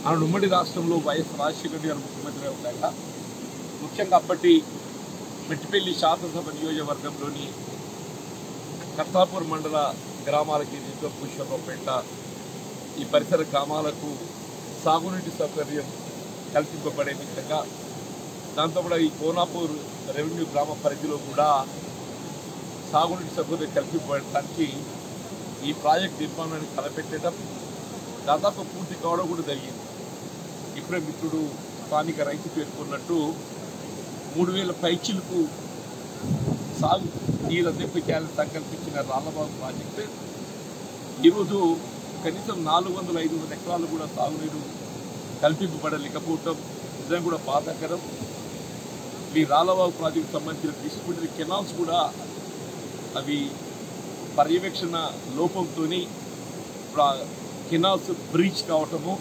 ఆ ఉమ్మడి రాష్ట్రంలో వైఎస్ రాజశేఖర గారు ముఖ్యమంత్రి ఉండగా ముఖ్యంగా అప్పటి మెట్టిపల్లి శాసనసభ నియోజకవర్గంలోని కర్తాపూర్ మండల గ్రామాలకి పుష్పపేట ఈ పరిసర గ్రామాలకు సాగునీటి సౌకర్యం కల్పింపబడే విధంగా దాంతోపాటు ఈ కోనాపూర్ రెవెన్యూ గ్రామ పరిధిలో కూడా సాగునీటి సౌకర్యం కల్పింపబడటానికి ఈ ప్రాజెక్ట్ నిర్మాణాన్ని తలపెట్టడం దాదాపు పూర్తి కావడం కూడా జరిగింది. ఇప్పుడే మిత్రుడు స్థానిక రైతు పేర్కొన్నట్టు 3000 పైచిలకు సాగు నీరు అందించాలని సంకల్పించిన రాళ్లబాగు ప్రాజెక్టు ఈరోజు కనీసం 400-500 ఎకరాలు కూడా సాగునీరు కల్పింపబడలేకపోవటం నిజంగా కూడా బాధాకరం. ఈ రాళ్లబాగు ప్రాజెక్టు సంబంధించిన డిస్ట్రిబ్యూటరీ కెనాల్స్ కూడా అవి పర్యవేక్షణ లోపంతో కెనాల్స్ బ్రీచ్ కావటము,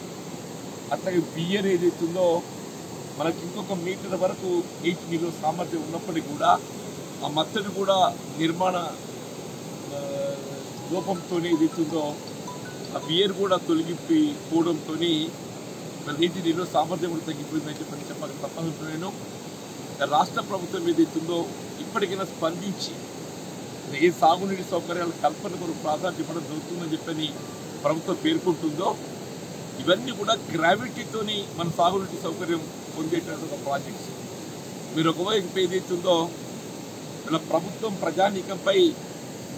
అట్లాగే బియర్ ఏదైతుందో మనకి ఇంకొక మీటర్ వరకు నీటి నిల్వ సామర్థ్యం ఉన్నప్పటికీ కూడా ఆ మత్తడి కూడా నిర్మాణ లోపంతో ఏదైతుందో ఆ బియర్ కూడా తొలగిపోవడంతో నీటి నిల్వ సామర్థ్యం కూడా తగ్గిపోయిందని చెప్పక తప్పనిసరిను. రాష్ట్ర ప్రభుత్వం ఏదైతుందో ఇప్పటికైనా స్పందించి ఏ సాగునీటి సౌకర్యాల కల్పన కొరకు ప్రాధాన్యత ఇవ్వడం జరుగుతుందని చెప్పని ప్రభుత్వం పేర్కొంటుందో ఇవన్నీ కూడా గ్రావిటీతోని మన సాగునీటి సౌకర్యం పొందేటటువంటి ప్రాజెక్ట్స్. మీరు ఒకవైపు ఏదైతుందో ఇలా ప్రభుత్వం ప్రజానీకంపై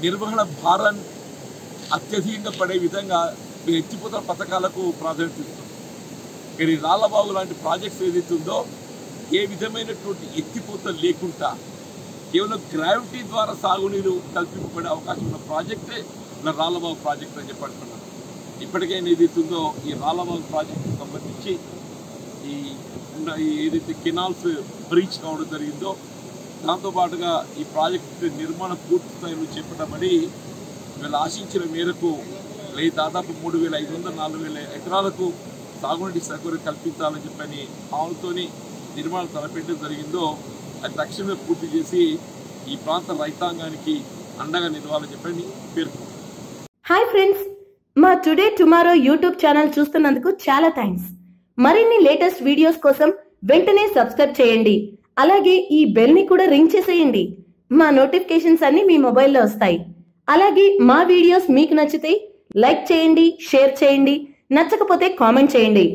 నిర్వహణ భారం అత్యధికంగా పడే విధంగా మీరు ఎత్తిపోతల పథకాలకు ప్రాధాన్యత ఇస్తాం. కానీ రాళ్లబాగు లాంటి ప్రాజెక్ట్స్ ఏదైతుందో ఏ విధమైనటువంటి ఎత్తిపోత లేకుండా కేవలం గ్రావిటీ ద్వారా సాగునీరు కల్పింపబడే అవకాశం ఉన్న ప్రాజెక్టే నా రాళ్లబాగు ప్రాజెక్ట్ అని చెప్పంటున్నాను. ఇప్పటికైనా ఏదైతుందో ఈ రాళ్లబాగు ప్రాజెక్టుకు సంబంధించి ఈ ఏదైతే కెనాల్స్ బ్రీచ్ కావడం జరిగిందో దాంతోపాటుగా ఈ ప్రాజెక్టు నిర్మాణం పూర్తి స్థాయిలో చేపట్టబడి వీళ్ళు ఆశించిన మేరకు దాదాపు 3500-4000 ఎకరాలకు సాగునీటి సౌకర్యం కల్పించాలని చెప్పని ఆవులతోని నిర్మాణం తలపెట్టడం జరిగిందో అది తక్షణమే పూర్తి చేసి ఈ ప్రాంత రైతాంగానికి అండగా నిలవాలని చెప్పని పేర్కొన్నారు. హాయ్ ఫ్రెండ్స్, మా టుడే టుమారో యూట్యూబ్ ఛానల్ చూస్తున్నందుకు చాలా థ్యాంక్స్. మరిన్ని లేటెస్ట్ వీడియోస్ కోసం వెంటనే సబ్స్క్రైబ్ చేయండి. అలాగే ఈ బెల్ ని కూడా రింగ్ చేసేయండి. మా నోటిఫికేషన్స్ అన్ని మీ మొబైల్లో వస్తాయి. అలాగే మా వీడియోస్ మీకు నచ్చితే లైక్ చేయండి, షేర్ చేయండి, నచ్చకపోతే కామెంట్ చేయండి.